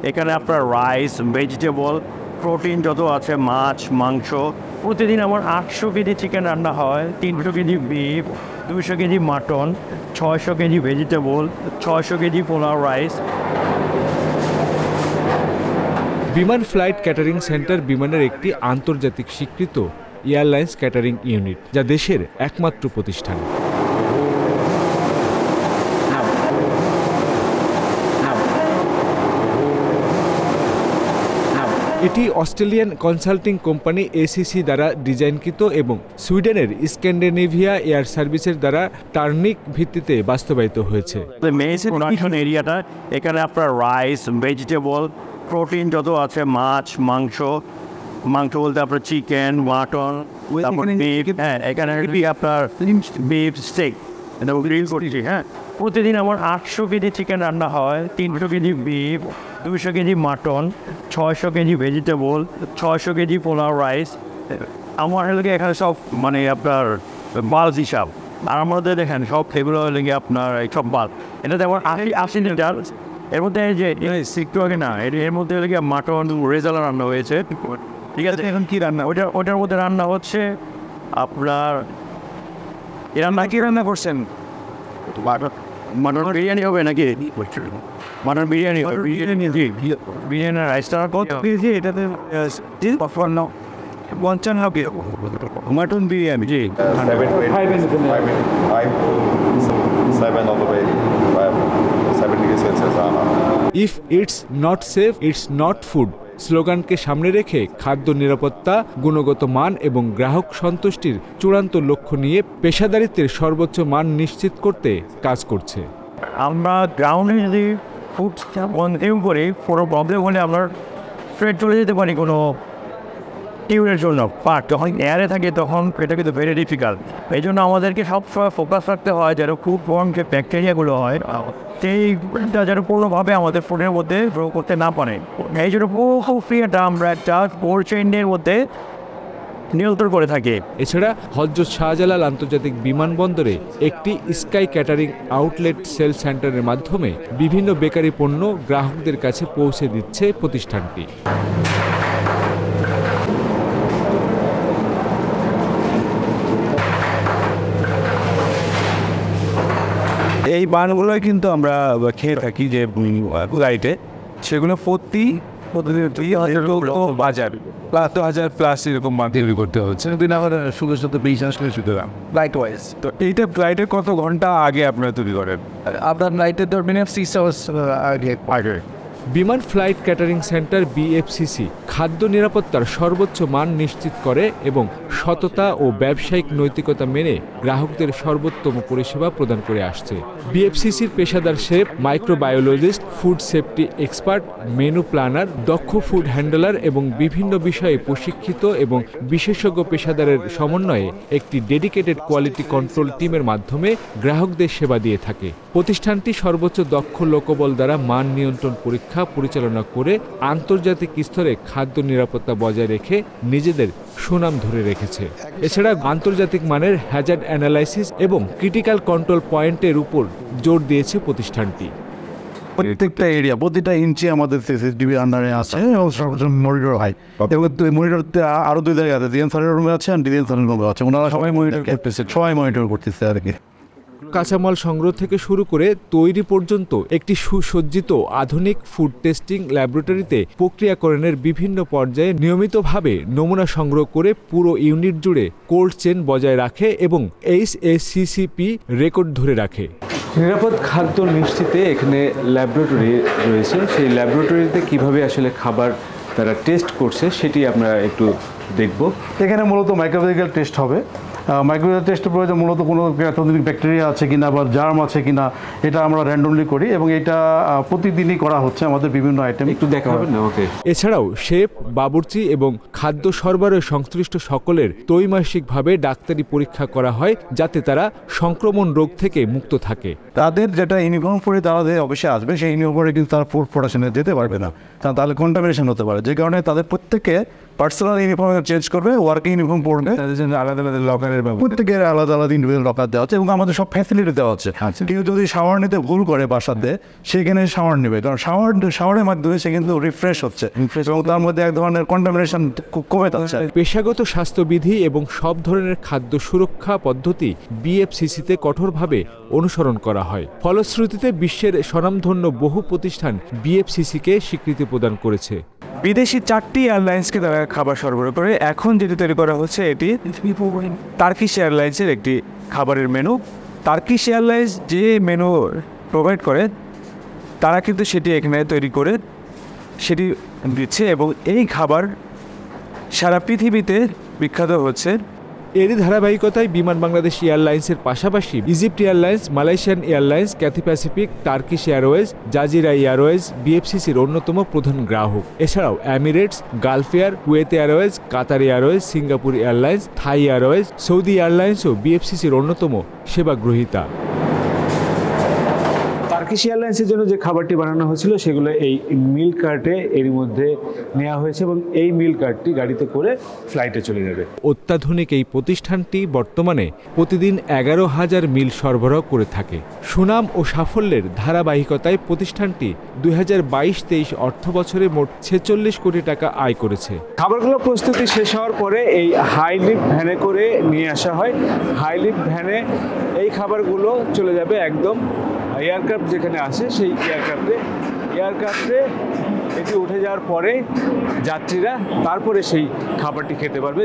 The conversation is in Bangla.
এখানে আপনার রাইস, ভেজিটেবল, প্রোটিন যত আছে, মাছ, মাংস। প্রতিদিন আমার 800 কেজি চিকেন রান্না হয়, 300 KG beef, 200 KG mutton, 600 KG vegetable, 600 KG pulao rice. বিমান ফ্লাইট ক্যাটারিং সেন্টার বিমানের একটি আন্তর্জাতিক স্বীকৃত এয়ারলাইন্স ক্যাটারিং ইউনিট, যা দেশের একমাত্র প্রতিষ্ঠান। এটি অস্ট্রেলিয়ান কনসাল্টিং কোম্পানি এসিসি দ্বারা ডিজাইনকৃত এবং সুইডেনের স্ক্যান্ডিনেভিয়া এয়ার সার্ভিসের দ্বারা টার্নিক ভিত্তিতে বাস্তবায়িত হয়েছে। মেইন প্রোডাকশন এরিয়াটা, এখানে আপনার রাইস, ভেজিটেবল, প্রোটিন যত আছে, মাছ, মাংস। মাংস বলতে আপনার চিকেন, মাটন, তারপর বিফ। হ্যাঁ, এখানে আপনার বিফ স্টেক গ্রিল করছি। হ্যাঁ, প্রতিদিন আমার 800 কেজি চিকেন রান্না হয়, 300 KG beef, 200 KG mutton, 600 KG vegetable, 600 KG pulao rice. আমার হলে এখানে সব মানে আপনার বাল্ক হিসাব। আর আমাদের দেখেন সব এগুলো হলে আপনার সব বাল্ক। এটাতে আমার 80 লিটার। এর মধ্যে যে একটু আগে না, এর মধ্যে হলে গিয়ে মাটন রেজালা রান্না হয়েছে। ঠিক আছে, এখন কী রান্না? ওটার মধ্যে রান্না হচ্ছে আপনার কি রান্না করছেন? মাটন বিরিয়ানি হবে নাকি? মাটন বিরিয়ানি হবে। বিরিয়ানি রাইসটা কত কেজি? এটাতে পঞ্চান্ন হবে মাটন বিরিয়ানি। জি, 7 all the way, 70 degrees Celsius. If it's not safe, it's not food স্লোগানকে সামনে রেখে খাদ্য নিরাপত্তা, গুণগত মান এবং গ্রাহক সন্তুষ্টির চূড়ান্ত লক্ষ্য নিয়ে পেশাদারিত্বের সর্বোচ্চ মান নিশ্চিত করতে কাজ করছে। আমরা গ্রাউন্ডে যদি ফুড কনজিউম করি, কোনো প্রবলেম হলে আমরা স্ট্রেট চলে যেতে পারি কোনো টিউরের জন্য। বাট যখন এয়ারে থাকে তখন এটা কিন্তু ভেরি ডিফিকাল্ট। এই জন্য আমাদেরকে সবসময় ফোকাস রাখতে হয় যেন ফুড বর্ন যে ব্যাকটেরিয়াগুলো হয় সেইটা যেন কোনোভাবে আমাদের ফুডের মধ্যে গ্রো করতে না পারে। এই জন্য প্রক্রিয়াটা আমরা একটা কোল্ড চেইনের মধ্যে নিয়ন্ত্রণ করে থাকি। এছাড়া হযরত শাহজালাল আন্তর্জাতিক বিমানবন্দরে একটি স্কাই ক্যাটারিং আউটলেট সেল সেন্টারের মাধ্যমে বিভিন্ন বেকারি পণ্য গ্রাহকদের কাছে পৌঁছে দিচ্ছে প্রতিষ্ঠানটি। এই বানগুলোই কিন্তু আমরা খেয়ে থাকি যে গাড়িতে, সেগুলো বাজার +1,000+ এরকম মান তৈরি করতে হচ্ছে। সুযোগ সাথে বিশ্বাস করে শুধু লাইট ওয়াইজ। তো এইটা ফ্লাইটের কত ঘন্টা আগে আপনারা তৈরি করেন? আপনার ফ্লাইটের ধরবেন 6 আওয়ার্স আগে। বিমান ফ্লাইট ক্যাটারিং সেন্টার বিএফসিসি খাদ্য নিরাপত্তার সর্বোচ্চ মান নিশ্চিত করে এবং সততা ও ব্যবসায়িক নৈতিকতা মেনে গ্রাহকদের সর্বোত্তম পরিষেবা প্রদান করে আসছে। বিএফসিসির পেশাদার chef, microbiologist, food safety expert, menu planner, দক্ষ ফুড হ্যান্ডলার এবং বিভিন্ন বিষয়ে প্রশিক্ষিত এবং বিশেষজ্ঞ পেশাদারের সমন্বয়ে একটি ডেডিকেটেড কোয়ালিটি কন্ট্রোল টিমের মাধ্যমে গ্রাহকদের সেবা দিয়ে থাকে। প্রতিষ্ঠানটি সর্বোচ্চ দক্ষ লোকবল দ্বারা মান নিয়ন্ত্রণ পরীক্ষা পরিচালনা করে আন্তর্জাতিক স্তরে খাদ্য নিরাপত্তা বজায় রেখে নিজেদের সুনাম ধরে রেখেছে। এছাড়া আন্তর্জাতিক মানের হ্যাজার্ড অ্যানালাইসিস এবং ক্রিটিক্যাল কন্ট্রোল পয়েন্টের উপর জোর দিয়েছে প্রতিষ্ঠানটি। প্রত্যেকটা এরিয়া, প্রতিটা ইঞ্চি আমাদের সিসিটিভির আন্ডারে আছে এবং সর্বোচ্চ মনিটর হয়। এবং মনিটরতে আরও 2 জায়গায় আছে, ডিএন স্যারের রুমে আছে আর ডিএন স্যারের রুমে আছে। ওনারা সবাই মনিটর করতেছে, সবাই মনিটর করতেছে আর কি। কাঁচামাল সংগ্রহ থেকে শুরু করে তৈরি পর্যন্ত একটি সুসজ্জিত আধুনিক ফুড টেস্টিং ল্যাবরেটরিতে প্রক্রিয়াকরণের বিভিন্ন পর্যায়ে নিয়মিতভাবে নমুনা সংগ্রহ করে পুরো ইউনিট জুড়ে কোল্ড চেইন বজায় রাখে এবং HACCP রেকর্ড ধরে রাখে। নিরাপদ খাদ্য নিশ্চিতে এখানে ল্যাবরেটরি রয়েছে। সেই ল্যাবরেটরিতে কিভাবে আসলে খাবার তারা টেস্ট করছে সেটি আমরা একটু দেখব। এখানে মূলত মাইক্রোবায়োলজিক্যাল টেস্ট হবে। মাইক্রোবায়োলজিক্যাল টেস্টের প্রয়োজন মূলত কোনো প্যাথোজেনিক ব্যাকটেরিয়া আছে কিনা বা জার্ম আছে কিনা, এটা আমরা র্যান্ডমলি করি এবং এটা প্রতিদিনই করা হচ্ছে আমাদের বিভিন্ন আইটেম। একটু দেখা হবে না? ওকে। এছাড়াও শেফ, বাবুর্চি এবং খাদ্য সরবরাহে সংশ্লিষ্ট সকলের ত্রৈমাসিকভাবে ডাক্তারি পরীক্ষা করা হয় যাতে তারা সংক্রমণ রোগ থেকে মুক্ত থাকে। তাদের যেটা ইউনিফর্ম পরে তাদের অবশ্যই আসবে, সেই ইউনিফর্মে কিন্তু তারা ফুড প্রোডাকশনে যেতে পারবে না, কারণ তাহলে কন্টামিনেশন হতে পারে, যে কারণে তাদের প্রত্যেকে পার্সোনাল ইউনিফর্ম চেঞ্জ করবে, ওয়ার্কিং ইউনিফর্ম পরবে, তাদের জন্য আলাদা আলাদা লকারের ব্যবস্থা, প্রত্যেকের আলাদা আলাদা ইন্ডিভিজুয়াল লকার দেওয়া হচ্ছে এবং আমাদের সব ফ্যাসিলিটি দেওয়া হচ্ছে। কেউ যদি শাওয়ার নিতে ভুল করে বাসাতে, সেখানে শাওয়ার নেবে, কারণ শাওয়ারের মাধ্যমে সে কিন্তু রিফ্রেশ হচ্ছে এবং তার মধ্যে এক ধরনের কন্টামিনেশন কমে যাচ্ছে। পেশাগত স্বাস্থ্যবিধি এবং সব ধরনের খাদ্য সুরক্ষা পদ্ধতি বিএফসিসিতে কঠোরভাবে অনুসরণ করা হয়। ফলশ্রুতিতে বিশ্বের স্বনামধন্য বহু প্রতিষ্ঠান বিএফসিসিকে স্বীকৃতি প্রদান করেছে। বিদেশি 4টি এয়ারলাইন্সকে তারা খাবার সরবরাহ করে। এখন যেটি তৈরি করা হচ্ছে এটি টার্কিশ এয়ারলাইন্সের একটি খাবারের মেনু। টার্কিশ এয়ারলাইন্স যে মেনু প্রোভাইড করে তারা কিন্তু সেটি এখানে তৈরি করে সেটি দিচ্ছে এবং এই খাবার সারা পৃথিবীতে বিখ্যাত হচ্ছে। এরই ধারাবাহিকতায় বিমান বাংলাদেশ এয়ারলাইন্সের পাশাপাশি Egypt Airlines, Malaysian Airlines, Cathay Pacific, Turkish Airways, Jazeera Airways বিএফসিসির অন্যতম প্রধান গ্রাহক। এছাড়াও Emirates, Gulf Air, Kuwait Airways, Qatar Airways, Singapore Airlines, Thai Airways, Saudi এয়ারলাইন্সও বিএফসিসির অন্যতম সেবা গ্রহীতা। টার্কিশ এয়ারলাইন্সের জন্য যে খাবারটি বানানো হয়েছিল সেগুলো এই মিল কার্টে এর মধ্যে নেওয়া হয়েছে এবং এই মিল কার্টটি গাড়িতে করে ফ্লাইটে চলে যাবে। অত্যাধুনিক এই প্রতিষ্ঠানটি বর্তমানে প্রতিদিন 11,000 মিল সরবরাহ করে থাকে। সুনাম ও সাফল্যের ধারাবাহিকতায় প্রতিষ্ঠানটি 2022-23 অর্থবছরে মোট 46 কোটি টাকা আয় করেছে। খাবারগুলো প্রস্তুতি শেষ হওয়ার পরে এই হাইলিফট ভ্যানে করে নিয়ে আসা হয়। হাইলিফট ভ্যানে এই খাবারগুলো চলে যাবে একদম এয়ারক্রাফট যেখানে আসে সেই এয়ারক্রাফটে এটি উঠে যাওয়ার পরে যাত্রীরা তারপরে সেই খাবারটি খেতে পারবে।